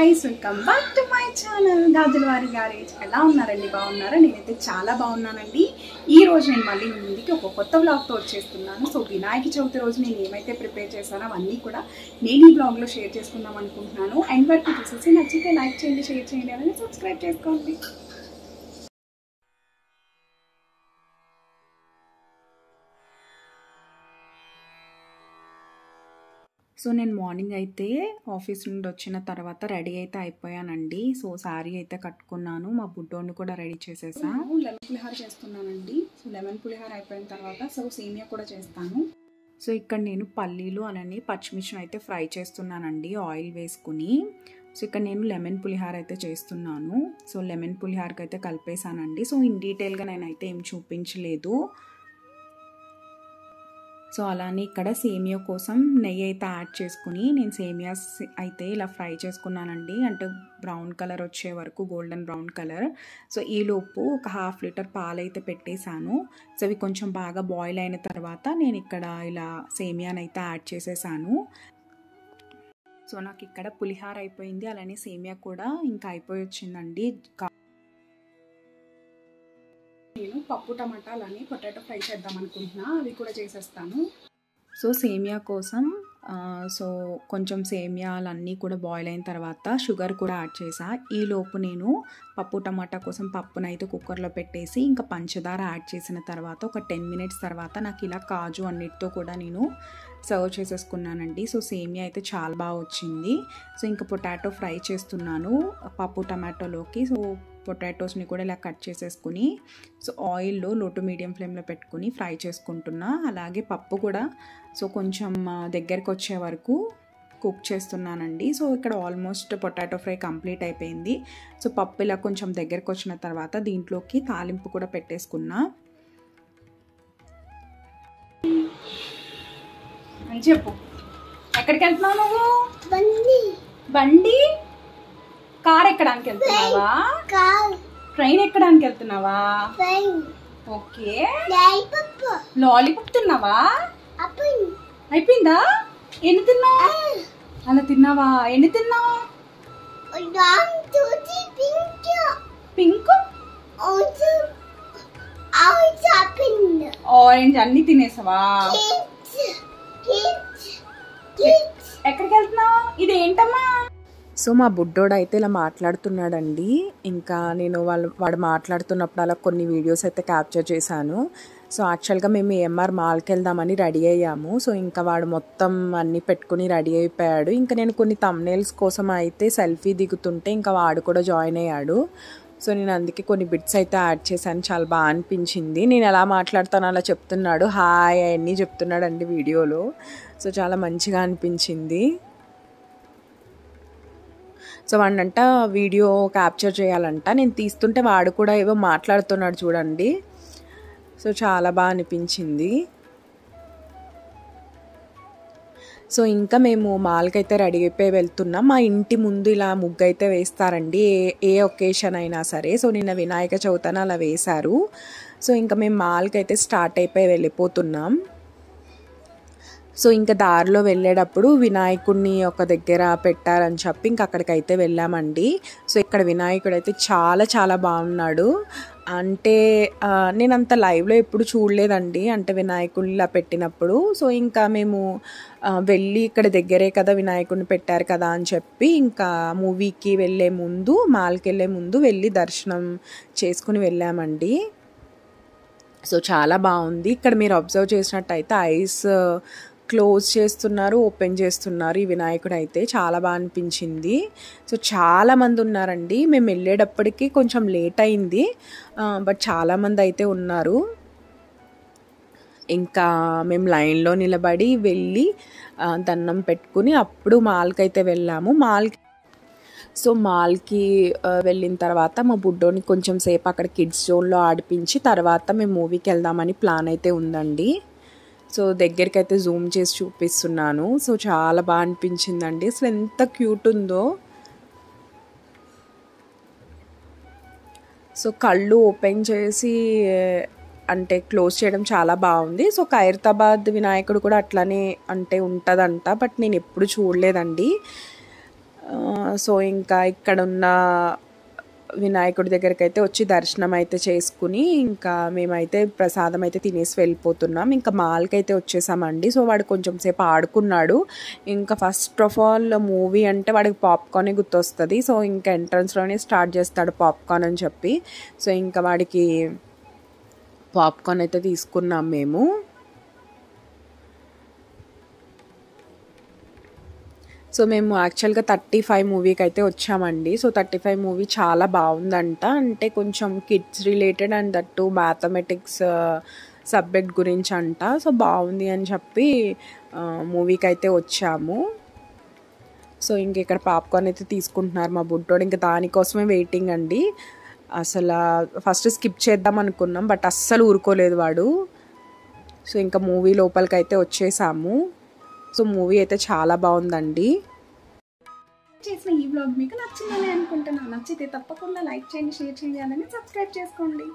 guys, welcome back to my channel Gajulavari garage. ఎలా ఉన్నారండి? బాగున్నారా? నేనైతే చాలా బాగున్నానండి. ఈ రోజు నేను మళ్ళీ మీ ముందుకి ఒక కొత్త వ్లాగ్ తో వచ్చేస్తున్నాను. సో వినాయక చవితి రోజు నేను ఏమైతే ప్రిపేర్ చేశానో అవన్నీ కూడా నేను ఈ వ్లాగ్ లో షేర్ చేసుకుందాం అనుకుంటున్నాను. అండ్ వరకు చూసేసి నచ్చితే లైక్ చేయండి, షేర్ చేయండి, అలానే సబ్స్క్రైబ్ చేసుకోండి. సో నేను మార్నింగ్ అయితే ఆఫీస్ నుండి వచ్చిన తర్వాత రెడీ అయితే అయిపోయానండి. సో శారీ అయితే కట్టుకున్నాను, మా బుడ్డోని కూడా రెడీ చేసేసాను. లెమన్ పులిహార చేస్తున్నానండి. సో లెమన్ పులిహార అయిపోయిన తర్వాత సేమియా కూడా చేస్తాను. సో ఇక్కడ నేను పల్లీలు అలానే పచ్చిమిర్చి అయితే ఫ్రై చేస్తున్నానండి ఆయిల్ వేసుకుని. సో ఇక్కడ నేను లెమన్ పులిహార అయితే చేస్తున్నాను. సో లెమన్ పులిహారకి అయితే కలిపేసానండి. సో ఇన్ డీటెయిల్గా నేనైతే ఏం చూపించలేదు. సో అలానే ఇక్కడ సేమియా కోసం నెయ్యి అయితే యాడ్ చేసుకుని నేను సేమియాస్ అయితే ఇలా ఫ్రై చేసుకున్నానండి. అంటే బ్రౌన్ కలర్ వచ్చే వరకు, గోల్డెన్ బ్రౌన్ కలర్. సో ఈలోపు ఒక 1/2 లీటర్ పాలు అయితే పెట్టేశాను. సో అవి కొంచెం బాగా బాయిల్ అయిన తర్వాత నేను ఇక్కడ ఇలా సేమియాని అయితే యాడ్ చేసేసాను. సో నాకు ఇక్కడ పులిహార అయిపోయింది, అలానే సేమియా కూడా ఇంకా అయిపోయి వచ్చిందండి. నేను పప్పు టమాటా అలానే పొటాటో ఫ్రై చేద్దాం అనుకుంటున్నా, అవి కూడా చేసేస్తాను. సో సేమియా కోసం సో కొంచెం సేమియాలన్నీ కూడా బాయిల్ అయిన తర్వాత షుగర్ కూడా యాడ్ చేసా. ఈలోపు నేను పప్పు టమాటా కోసం పప్పునైతే కుక్కర్లో పెట్టేసి ఇంకా పంచదార యాడ్ చేసిన తర్వాత ఒక 10 మినిట్స్ తర్వాత నాకు ఇలా కాజు అన్నిటితో కూడా నేను సర్వ్ చేసేసుకున్నానండి. సో సేమియా అయితే చాలా బాగా వచ్చింది. సో ఇంకా పొటాటో ఫ్రై చేస్తున్నాను పప్పు టమాటోలోకి. సో పొటాటోస్ని కూడా ఇలా కట్ చేసేసుకుని సో ఆయిల్లో లో టు మీడియం ఫ్లేమ్లో పెట్టుకుని ఫ్రై చేసుకుంటున్నా. అలాగే పప్పు కూడా సో కొంచెం దగ్గరికి వచ్చే వరకు కుక్ చేస్తున్నానండి. సో ఇక్కడ ఆల్మోస్ట్ పొటాటో ఫ్రై కంప్లీట్ అయిపోయింది. సో పప్పు ఇలా కొంచెం దగ్గరికి వచ్చిన తర్వాత దీంట్లోకి తాలింపు కూడా పెట్టేసుకున్నా. చెప్పు, ఎక్కడికి వెళ్తున్నావు నువ్వు? బండి కార్ ఎక్కడానికి వెళ్తున్నావా? ట్రైన్ ఎక్కడానికి వెళ్తున్నావా? ఓకే. లాలీపాప్ తిన్నావా? అయిపోయిందా? ఎన్ని తిన్నావా? అలా తిన్నావా? ఎన్ని తిన్నావా? పింక్, ఆరెంజ్ అన్ని తినేసావా? ఎక్కడికి వెళ్తున్నావు? ఇది ఏంటమ్మా? సో మా బుడ్డోడు అయితే ఇలా మాట్లాడుతున్నాడండి. ఇంకా నేను వాడు మాట్లాడుతున్నప్పుడు అలా కొన్ని వీడియోస్ అయితే క్యాప్చర్ చేశాను. సో యాక్చువల్గా మేము ఏఎంఆర్ మాల్కి వెళ్దామని రెడీ అయ్యాము. సో ఇంకా వాడు మొత్తం అన్నీ పెట్టుకుని రెడీ అయిపోయాడు. ఇంకా నేను కొన్ని థంబ్నెయిల్స్ కోసం అయితే సెల్ఫీ దిగుతుంటే ఇంకా వాడు కూడా జాయిన్ అయ్యాడు. సో నేను అందుకే కొన్ని బిట్స్ అయితే యాడ్ చేశాను, చాలా బాగా అనిపించింది. నేను ఎలా మాట్లాడుతానో అలా చెప్తున్నాడు, హాయ్ అవన్నీ చెప్తున్నాడు అండి వీడియోలో. సో చాలా మంచిగా అనిపించింది. సో వాడినంట వీడియో క్యాప్చర్ చేయాలంట, నేను తీస్తుంటే వాడు కూడా ఏవో మాట్లాడుతున్నాడు చూడండి. సో చాలా బాగా అనిపించింది. సో ఇంకా మేము మాల్కి అయితే రెడీ అయిపోయి వెళ్తున్నాం. మా ఇంటి ముందు ఇలా ముగ్గు అయితే వేస్తారండి ఏ ఒకేషన్ అయినా సరే. సో నిన్న వినాయక చవితి అలా వేశారు. సో ఇంకా మేము మాల్కి అయితే స్టార్ట్ అయిపోయి వెళ్ళిపోతున్నాం. సో ఇంకా దారిలో వెళ్ళేటప్పుడు వినాయకుడిని ఒక దగ్గర పెట్టారని చెప్పి ఇంకా అక్కడికైతే వెళ్ళామండి. సో ఇక్కడ వినాయకుడు అయితే చాలా చాలా బాగున్నాడు. అంటే నేను అంత లైవ్లో ఎప్పుడు చూడలేదండి, అంటే వినాయకుడిని ఇలా పెట్టినప్పుడు. సో ఇంకా మేము వెళ్ళి ఇక్కడ దగ్గరే కదా వినాయకుడిని పెట్టారు కదా అని చెప్పి ఇంకా మూవీకి వెళ్ళే ముందు, మాల్కి వెళ్ళే ముందు వెళ్ళి దర్శనం చేసుకుని వెళ్ళామండి. సో చాలా బాగుంది. ఇక్కడ మీరు అబ్జర్వ్ చేసినట్టయితే ఐస్ క్లోజ్ చేస్తున్నారు, ఓపెన్ చేస్తున్నారు. ఈ వినాయకుడు అయితే చాలా బాగా అనిపించింది. సో చాలామంది ఉన్నారండి. మేము వెళ్ళేటప్పటికి కొంచెం లేట్ అయింది, బట్ చాలామంది అయితే ఉన్నారు. ఇంకా మేము లైన్లో నిలబడి వెళ్ళి దండం పెట్టుకుని అప్పుడు మాల్కి అయితే వెళ్ళాము. సో మాల్కి వెళ్ళిన తర్వాత మా బుడ్డోని కొంచెం సేపు అక్కడ కిడ్స్ జోన్లో ఆడిపించి తర్వాత మేము మూవీకి వెళ్దామని ప్లాన్ అయితే ఉందండి. సో దగ్గరికి అయితే జూమ్ చేసి చూపిస్తున్నాను. సో చాలా బాగా అనిపించిందండి, అసలు ఎంత క్యూట్ ఉందో. సో కళ్ళు ఓపెన్ చేసి అంటే క్లోజ్ చేయడం చాలా బాగుంది. సో ఖైరతాబాద్ వినాయకుడు కూడా అట్లానే అంటే ఉంటుందంట, బట్ నేను ఎప్పుడు చూడలేదండి. సో ఇంకా ఇక్కడున్న వినాయకుడి దగ్గరికి అయితే వచ్చి దర్శనం అయితే చేసుకుని ఇంకా మేమైతే ప్రసాదం అయితే తినేసి వెళ్ళిపోతున్నాం. ఇంకా మాల్కి అయితే వచ్చేసామండి. సో వాడు కొంచెం సేపు ఆడుకున్నాడు. ఇంకా ఫస్ట్ ఆఫ్ ఆల్ మూవీ అంటే వాడికి పాప్కార్నే గుర్తొస్తుంది. సో ఇంకా ఎంట్రన్స్లోనే స్టార్ట్ చేస్తాడు పాప్కార్న్ అని చెప్పి. సో ఇంకా వాడికి పాప్కార్న్ అయితే తీసుకున్నాం మేము. సో మేము యాక్చువల్గా 35 మూవీకి అయితే వచ్చామండి. సో 35 మూవీ చాలా బాగుందంట. అంటే కొంచెం kids related and that mathematics subject గురించి అంట. సో బాగుంది అని చెప్పి మూవీకి అయితే వచ్చాము. సో ఇంక ఇక్కడ పాప్కార్న్ అయితే తీసుకుంటున్నారు మా బుడ్డోడు. ఇంకా దానికోసమే వెయిటింగ్ అండి. అసలు ఫస్ట్ స్కిప్ చేద్దాం అనుకున్నాం, బట్ అస్సలు ఊరుకోలేదు వాడు. సో ఇంకా మూవీ లోపలికి అయితే వచ్చేసాము. సో మూవీ అయితే చాలా బాగుందండి. చేసిన ఈ వ్లాగ్ మీకు నచ్చిందని అనుకుంటున్నాను. నచ్చితే తప్పకుండా లైక్ చేయండి, షేర్ చేయండి, అలానే సబ్స్క్రైబ్ చేసుకోండి.